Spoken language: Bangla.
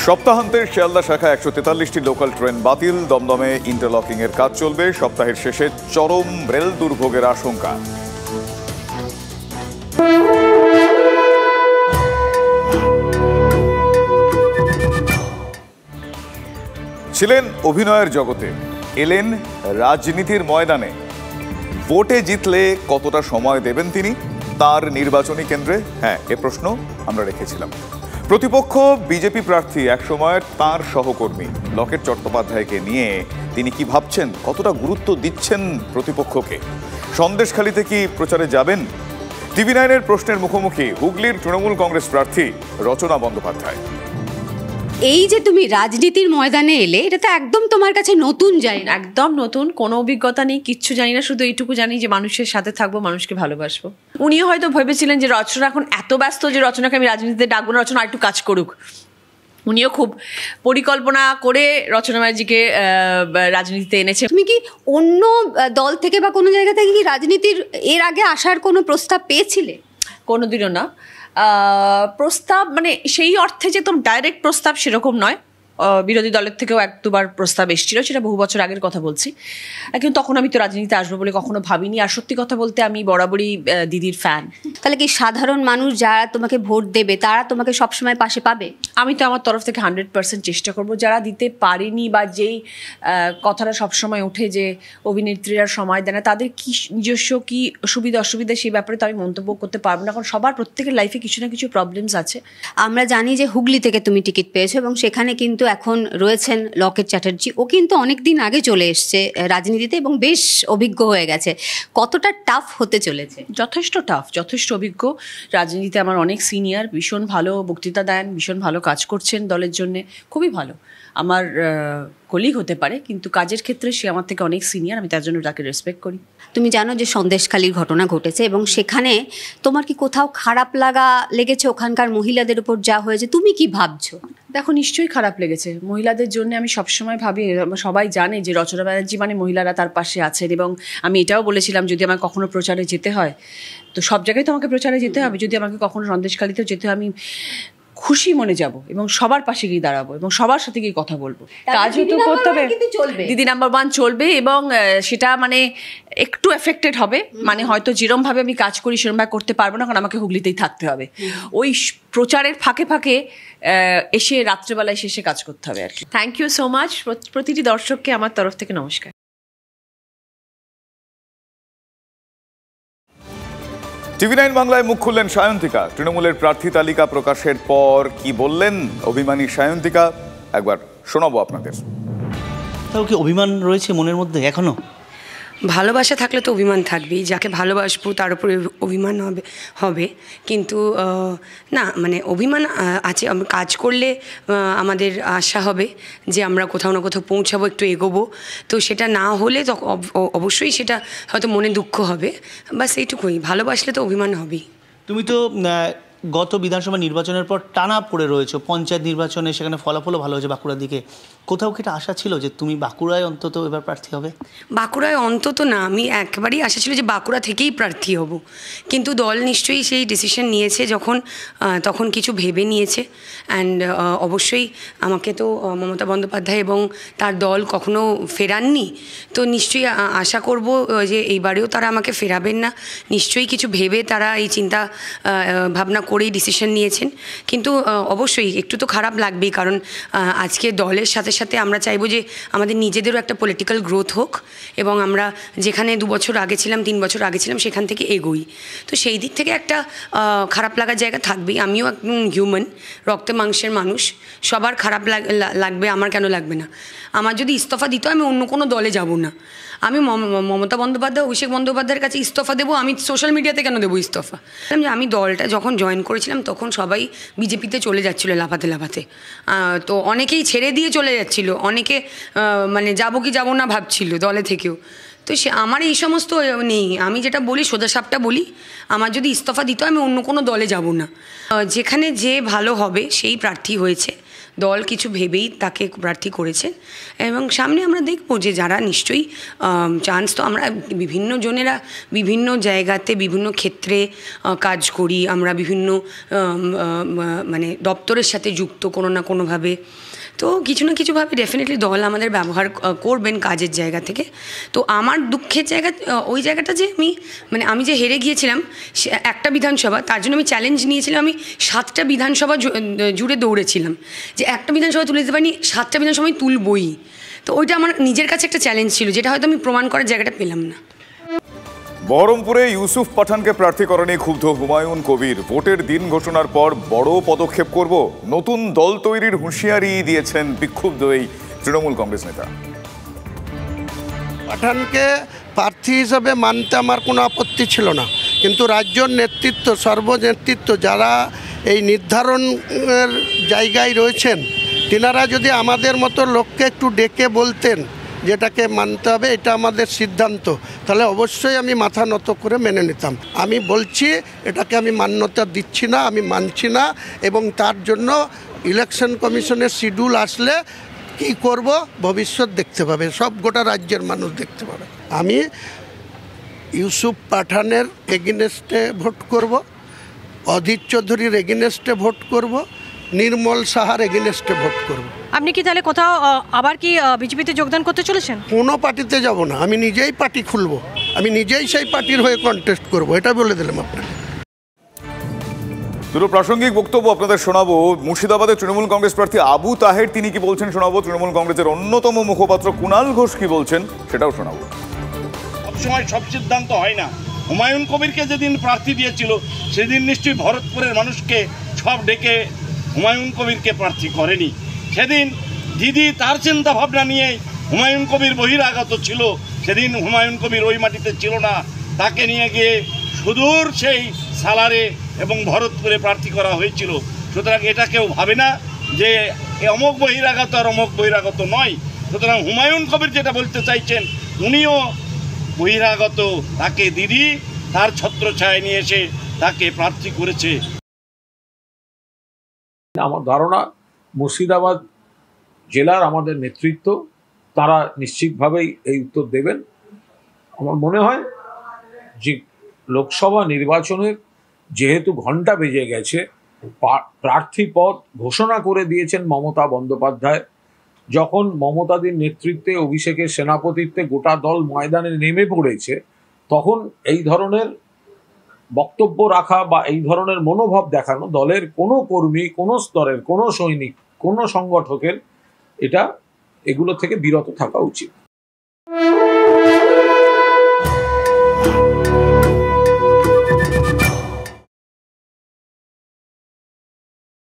সপ্তাহান্তে শিয়ালদা শাখা 143টি লোকাল ট্রেন বাতিল, দমদমে ইন্টারলকিং এর কাজ চলবে। সপ্তাহের শেষে চরম রেল দুর্ভোগের আশঙ্কা। ছিলেন অভিনয়ের জগতে, এলেন রাজনীতির ময়দানে। ভোটে জিতলে কতটা সময় দেবেন তিনি তার নির্বাচনী কেন্দ্রে? হ্যাঁ, এ প্রশ্ন আমরা রেখেছিলাম। প্রতিপক্ষ বিজেপি প্রার্থী, একসময় তাঁর সহকর্মী লকেট চট্টোপাধ্যায়কে নিয়ে তিনি কি ভাবছেন, কতটা গুরুত্ব দিচ্ছেন প্রতিপক্ষকে? সন্দেশখালিতে কি প্রচারে যাবেন? TV9-এর প্রশ্নের মুখোমুখি হুগলির তৃণমূল কংগ্রেস প্রার্থী রচনা বন্দ্যোপাধ্যায়। এই যে তুমি রাজনীতির ময়দানে এলে, এটা তো একদম তোমার কাছে নতুন জায়গা। একদম নতুন, কোনো অভিজ্ঞতা নেই, কিচ্ছু জানি না, শুধু এইটুকু জানি যে মানুষের সাথে থাকবো, মানুষকে ভালোবাসবো। উনিও হয়তো ভেবেছিলেন যে রচনা এখন এত ব্যস্ত যে রচনাকে আমি রাজনীতিতে ডাকবো না, রচনা একটু কাজ করুক। উনিও খুব পরিকল্পনা করে রচনা ব্যানার্জিকে রাজনীতিতে এনেছে। তুমি কি অন্য দল থেকে বা কোনো জায়গা থেকে কি রাজনীতির এর আগে আসার কোনো প্রস্তাব পেয়েছিলে? কোনোদিনও না। প্রস্তাব মানে সেই অর্থে যে তোর ডাইরেক্ট প্রস্তাব সেরকম নয়, বিরোধী দলের থেকেও এক দুবার প্রস্তাব এসেছিল, সেটা বহু বছর আগের কথা বলছি। কিন্তু তখন আমি তো রাজনীতিতে আসবো বলে কখনো ভাবিনি। আর সত্যি কথা বলতে আমি বরাবরই দিদির ফ্যান। তাহলে কি সাধারণ মানুষ যারা তোমাকে ভোট দেবে তারা তোমাকে সবসময় পাশে পাবে? আমি তো আমার তরফ থেকে 100% চেষ্টা করব। যারা দিতে পারেনি বা যেই কথাটা সবসময় ওঠে যে অভিনেত্রীরা সময় দেয় না, তাদের কি নিজস্ব কি সুবিধা অসুবিধা সেই ব্যাপারে তো আমি মন্তব্য করতে পারবো না, কারণ সবার প্রত্যেকের লাইফে কিছু না কিছু প্রবলেমস আছে। আমরা জানি যে হুগলি থেকে তুমি টিকিট পেয়েছো এবং সেখানে কিন্তু এখন রয়েছেন লকেট চ্যাটার্জি। ও কিন্তু অনেক দিন আগে চলে এসছে রাজনীতিতে এবং বেশ অভিজ্ঞ হয়ে গেছে। কতটা টাফ হতে চলেছে? যথেষ্ট টাফ, যথেষ্ট অভিজ্ঞ। রাজনীতিতে আমার অনেক সিনিয়র, ভীষণ ভালো বক্তৃতা দেন, ভীষণ ভালো কাজ করছেন দলের জন্য, খুবই ভালো। আমার কলিগ হতে পারে, কিন্তু কাজের ক্ষেত্রে সে আমার থেকে অনেক সিনিয়র, আমি তার জন্য তাকে রেসপেক্ট করি। তুমি জানো যে সন্দেশখালির ঘটনা ঘটেছে এবং সেখানে তোমার কি কোথাও খারাপ লেগেছে? ওখানকার মহিলাদের উপর যা হয়েছে, তুমি কি ভাবছো? দেখো, নিশ্চয়ই খারাপ লেগেছে। মহিলাদের জন্য আমি সবসময় ভাবি, সবাই জানে যে রচনা ব্যানার্জি মানে মহিলারা তার পাশে আছেন। এবং আমি এটাও বলেছিলাম, যদি আমার কখনো প্রচারে যেতে হয়, তো সব জায়গায় তো আমাকে প্রচারে যেতে হবে, যদি আমাকে কখনো সন্দেশখালিতেও যেতে হয়, আমি খুশি মনে যাব এবং সবার পাশে গিয়ে দাঁড়াবো এবং সবার সাথে গিয়ে কথা বলবো। কাজও তো করতে হবে, দিদি নাম্বার 1 চলবে এবং সেটা মানে একটু এফেক্টেড হবে। মানে হয়তো যেরম ভাবে আমি কাজ করি সেরম ভাবে করতে পারবো না, কারণ আমাকে হুগলিতেই থাকতে হবে। ওই প্রচারের ফাঁকে ফাঁকে এসে রাত্রেবেলায় শেষে কাজ করতে হবে আর কি। Thank you so much. প্রতিটি দর্শককে আমার তরফ থেকে নমস্কার। TV9 বাংলায় মুখ খুললেন সায়ন্তিকা। তৃণমূলের প্রার্থী তালিকা প্রকাশের পর কি বললেন অভিমানী সায়ন্তিকা, একবার শোনাবো আপনাদের। তাও কি অভিমান রয়েছে মনের মধ্যে এখনো? ভালোবাসা থাকলে তো অভিমান থাকবেই, যাকে ভালোবাসবো তার উপরে অভিমান হবে। কিন্তু না, মানে অভিমান আছে। কাজ করলে আমাদের আশা হবে যে আমরা কোথাও না কোথাও পৌঁছাবো, একটু এগোবো। তো সেটা না হলে তো অবশ্যই সেটা হয়তো মনে দুঃখ হবে, বাস এইটুকুই। ভালোবাসলে তো অভিমান হবেই। তুমি তো গত বিধানসভা নির্বাচনের পর টানা পড়ে রয়েছে, পঞ্চায়েত নির্বাচনে সেখানে ফলাফলও ভালো হয়েছে বাঁকুড়ার দিকে। কোথাও কি একটা আশা ছিল যে তুমি বাঁকুড়ায় অন্তত এবার প্রার্থী হবে? বাঁকুড়ায় অন্তত না, আমি একেবারেই আশা ছিল যে বাঁকুড়া থেকেই প্রার্থী হব। কিন্তু দল নিশ্চয়ই সেই ডিসিশন নিয়েছে যখন, তখন কিছু ভেবে নিয়েছে। অ্যান্ড অবশ্যই আমাকে তো মমতা বন্দ্যোপাধ্যায় এবং তার দল কখনো ফেরাননি, তো নিশ্চয়ই আশা করব যে এইবারেও তারা আমাকে ফেরাবেন না। নিশ্চয়ই কিছু ভেবে তারা এই চিন্তা ভাবনা করেই ডিসিশন নিয়েছেন। কিন্তু অবশ্যই একটু তো খারাপ লাগবেই, কারণ আজকে দলের সাথে সাথে আমরা চাইবো যে আমাদের নিজেদেরও একটা পলিটিক্যাল গ্রোথ হোক এবং আমরা যেখানে 2 বছর আগে ছিলাম, 3 বছর আগে ছিলাম, সেখান থেকে এগোই। তো সেই দিক থেকে একটা খারাপ লাগার জায়গা থাকবেই। আমিও একদম হিউম্যান, রক্তে মাংসের মানুষ, সবার খারাপ লাগবে, আমার কেন লাগবে না? আমার যদি ইস্তফা দিতে হয় আমি অন্য কোনো দলে যাব না। আমি মমতা বন্দ্যোপাধ্যায়, অভিষেক বন্দ্যোপাধ্যায়ের কাছে ইস্তফা দেবো, আমি সোশ্যাল মিডিয়াতে কেন দেবো ইস্তফা? যে আমি দলটা যখন জয়েন করেছিলাম তখন সবাই বিজেপিতে চলে যাচ্ছিলো লাফাতে লাফাতে। তো অনেকেই ছেড়ে দিয়ে চলে যাচ্ছিল, অনেকে মানে যাবো কি যাবো না ভাবছিল দলে থেকেও। তো সে আমার এই সমস্ত নেই। আমি যেটা বলি সোজাসাপটা বলি, আমার যদি ইস্তফা দিতে হয় আমি অন্য কোনো দলে যাব না। যেখানে যে ভালো হবে সেই প্রার্থী হয়েছে, দল কিছু ভেবেই তাকে প্রার্থী করেছে এবং সামনে আমরা দেখবো যে যারা নিশ্চয়ই চান্স, তো আমরা বিভিন্ন জনেরা বিভিন্ন জায়গাতে বিভিন্ন ক্ষেত্রে কাজ করি, আমরা বিভিন্ন মানে দপ্তরের সাথে যুক্ত কোনো না কোনোভাবে, তো কিছু না কিছুভাবে ডেফিনেটলি দল আমাদের ব্যবহার করবেন কাজের জায়গা থেকে। তো আমার দুঃখের জায়গা ওই জায়গাটা যে আমি যে হেরে গিয়েছিলাম একটা বিধানসভা, তার জন্য আমি চ্যালেঞ্জ নিয়েছিলাম, আমি 7টা বিধানসভা জুড়ে দৌড়েছিলাম যে একটা বিধানসভা তুলে দিতে পারিনি, 7টা বিধানসভায় তুলবই। তো ওইটা আমার নিজের কাছে একটা চ্যালেঞ্জ ছিল, যেটা হয়তো আমি প্রমাণ করার জায়গাটা পেলাম না। বহরমপুরে ইউসুফ পাঠানকে প্রার্থী করেনি ক্ষুব্ধ হুমায়ুন কবির। ভোটের দিন ঘোষণার পর বড় পদক্ষেপ করব, নতুন দল তৈরির হুঁশিয়ারি দিয়েছেন বিক্ষুব্ধ এই তৃণমূল কংগ্রেস নেতা। পাঠানকে প্রার্থী হিসাবে মানতে আমার কোনো আপত্তি ছিল না, কিন্তু রাজ্য নেতৃত্ব, সর্বনেতৃত্ব যারা এই নির্ধারণের জায়গায় রয়েছেন, তিনারা যদি আমাদের মতো লোককে একটু ডেকে বলতেন যেটাকে মানতে হবে, এটা আমাদের সিদ্ধান্ত, তাহলে অবশ্যই আমি মাথা নত করে মেনে নিতাম। আমি বলছি এটাকে আমি মান্যতা দিচ্ছি না, আমি মানছি না, এবং তার জন্য ইলেকশন কমিশনের শিডিউল আসলে কি করব ভবিষ্যৎ দেখতে পাবে, সব গোটা রাজ্যের মানুষ দেখতে পাবে। আমি ইউসুফ পাঠানের এগেনস্টে ভোট করব, অধীর চৌধুরীর এগেনস্টে ভোট করব, নির্মল সাহার এগেনস্টে ভোট করব। আপনি কি তাহলে কোথাও আবার কি বিজেপিতে যোগদান করতে চলেছেন? কোনো পার্টিতে যাব না, আমি নিজেই পার্টি খুলব, আমি নিজেই সেই পার্টির হয়ে কন্টেস্ট করব, এটা বলে দিলাম আপনাকে। দুটো প্রাসঙ্গিক বক্তব্য আপনাদের শোনাবো। মুর্শিদাবাদের তৃণমূল কংগ্রেস প্রার্থী আবু তাহের তিনি কি বলছেন শোনাবো, তৃণমূল কংগ্রেসের অন্যতম মুখপাত্র কুণাল ঘোষ কি বলছেন সেটাও শোনাবো। সবসময় সব সিদ্ধান্ত হয় না। হুমায়ুন কবিরকে যেদিন প্রার্থী দিয়েছিল সেদিন নিশ্চয়ই ভরতপুরের মানুষকে সব ডেকে হুমায়ুন কবিরকে প্রার্থী করেনি। সেদিন দিদি তার চিন্তা ভাবনা নিয়েই হুমায়ুন কবির বহিরাগত ছিল, সেদিন হুমায়ুন কবির ওই মাটিতে ছিল না, তাকে নিয়ে গিয়ে সুদূর সেই সালারে এবং ভরতপুরে প্রার্থী করা হয়েছিল। সুতরাং এটা কেউ ভাবে না যে অমুক বহিরাগত আর অমুক বহিরাগত নয়। সুতরাং হুমায়ুন কবির যেটা বলতে চাইছেন, উনিও বহিরাগত, তাকে দিদি তার ছত্রছায়ায় নিয়ে এসে তাকে প্রার্থী করেছে। আমার ধারণা মুর্শিদাবাদ জেলার আমাদের নেতৃত্ব তারা নিশ্চিতভাবেই এই উত্তর দেবেন। আমার মনে হয় যে লোকসভা নির্বাচনের যেহেতু ঘণ্টা বেজে গেছে, প্রার্থী পদ ঘোষণা করে দিয়েছেন মমতা বন্দ্যোপাধ্যায়। যখন মমতাদির নেতৃত্বে অভিষেকের সেনাপতিত্বে গোটা দল ময়দানে নেমে পড়েছে, তখন এই ধরনের বক্তব্য রাখা বা এই ধরনের মনোভাব দেখানো দলের কোনো কর্মী, কোনো স্তরের কোনো সৈনিক, কোনো সংগঠকের এগুলো থেকে বিরত থাকা উচিত।